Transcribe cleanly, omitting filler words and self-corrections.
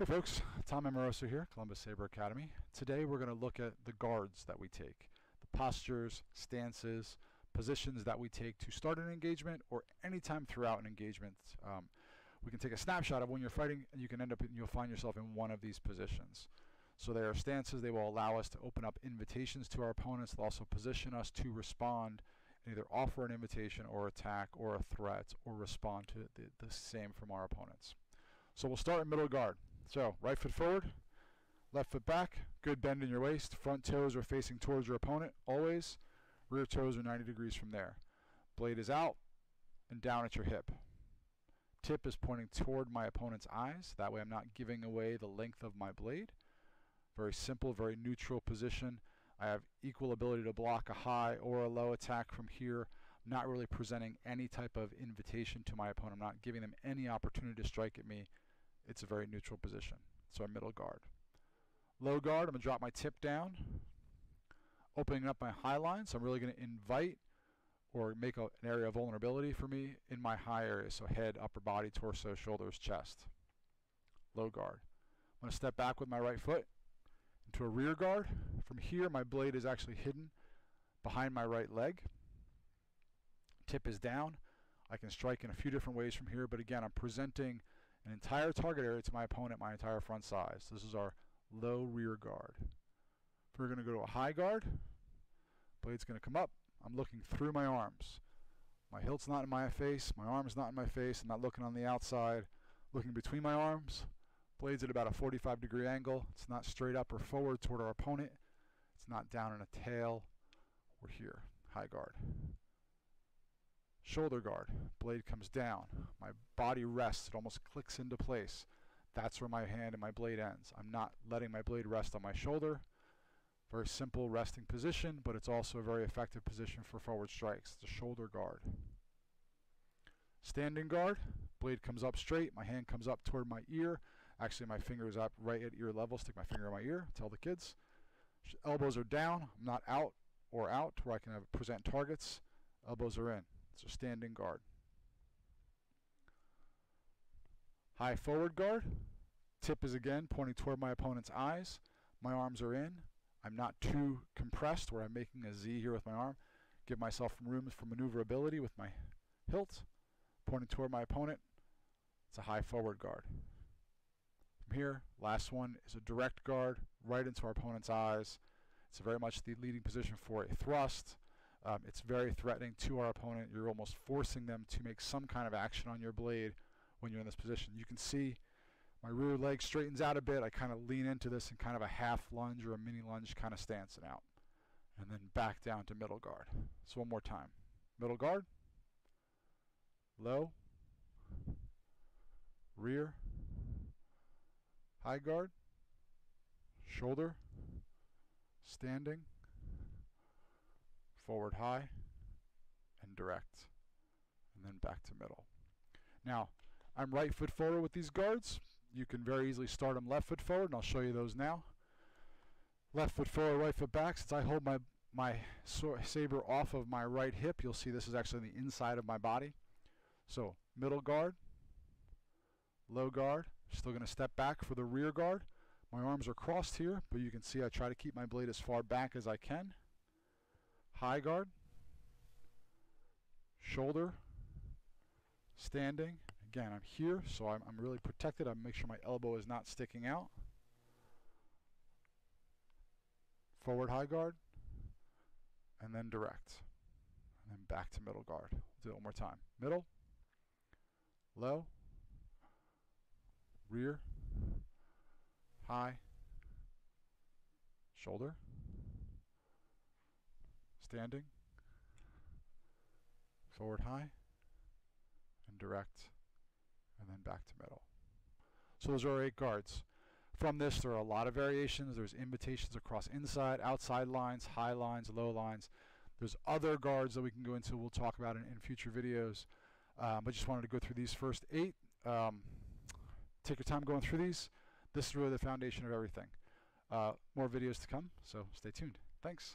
Hey folks, Tom Amoroso here, Columbus Sabre Academy. Today we're going to look at the guards that we take, the postures, stances, positions that we take to start an engagement or anytime throughout an engagement. We can take a snapshot of when you're fighting and you can end up, you'll find yourself in one of these positions. So they are stances. They will allow us to open up invitations to our opponents. They'll also position us to respond and either offer an invitation or attack or a threat or respond to the same from our opponents. So we'll start in middle guard. So right foot forward, left foot back, good bend in your waist, front toes are facing towards your opponent always, rear toes are 90 degrees from there. Blade is out and down at your hip. Tip is pointing toward my opponent's eyes, that way I'm not giving away the length of my blade. Very simple, very neutral position. I have equal ability to block a high or a low attack from here. I'm not really presenting any type of invitation to my opponent. I'm not giving them any opportunity to strike at me. It's a very neutral position. So middle guard. Low guard, I'm going to drop my tip down, opening up my high line. So I'm really going to invite or make an area of vulnerability for me in my high area. So head, upper body, torso, shoulders, chest. Low guard. I'm going to step back with my right foot into a rear guard. From here, my blade is actually hidden behind my right leg. Tip is down. I can strike in a few different ways from here, but again, I'm presenting an entire target area to my opponent, my entire front side. So this is our low rear guard. If we're going to go to a high guard, blade's going to come up. I'm looking through my arms. My hilt's not in my face, my arm's not in my face, I'm not looking on the outside, looking between my arms. Blade's at about a 45-degree angle. It's not straight up or forward toward our opponent. It's not down in a tail. We're here, high guard. Shoulder guard, blade comes down. My body rests, it almost clicks into place. That's where my hand and my blade ends. I'm not letting my blade rest on my shoulder. Very simple resting position, but it's also a very effective position for forward strikes. It's a shoulder guard. Standing guard, blade comes up straight, my hand comes up toward my ear. Actually, my finger is up right at ear level. Stick my finger in my ear, tell the kids. Elbows are down, I'm not out or out where I can present targets. Elbows are in. So standing guard. High forward guard. Tip is again pointing toward my opponent's eyes. My arms are in. I'm not too compressed where I'm making a Z here with my arm. Give myself some room for maneuverability with my hilt. Pointing toward my opponent. It's a high forward guard. From here, last one is a direct guard right into our opponent's eyes. It's very much the leading position for a thrust. It's very threatening to our opponent. You're almost forcing them to make some kind of action on your blade when you're in this position. You can see my rear leg straightens out a bit. I kind of lean into this in kind of a half lunge or a mini lunge kind of stance and out. And then back down to middle guard. So one more time. Middle guard, low, rear, high guard, shoulder, standing, forward high, and direct, and then back to middle. Now, I'm right foot forward with these guards. You can very easily start them left foot forward, and I'll show you those now. Left foot forward, right foot back. Since I hold my saber off of my right hip, you'll see this is actually the inside of my body. So middle guard, low guard. Still going to step back for the rear guard. My arms are crossed here, but you can see I try to keep my blade as far back as I can. High guard, shoulder, standing. Again, I'm here, so I'm really protected. I make sure my elbow is not sticking out. Forward high guard, and then direct. And then back to middle guard. We'll do it one more time. Middle, low, rear, high, shoulder, standing, forward high, and direct, and then back to middle. So those are our 8 guards. From this, there are a lot of variations. There's invitations across inside, outside lines, high lines, low lines. There's other guards that we can go into. We'll talk about in future videos. But just wanted to go through these first 8. Take your time going through these. This is really the foundation of everything. More videos to come, so stay tuned. Thanks.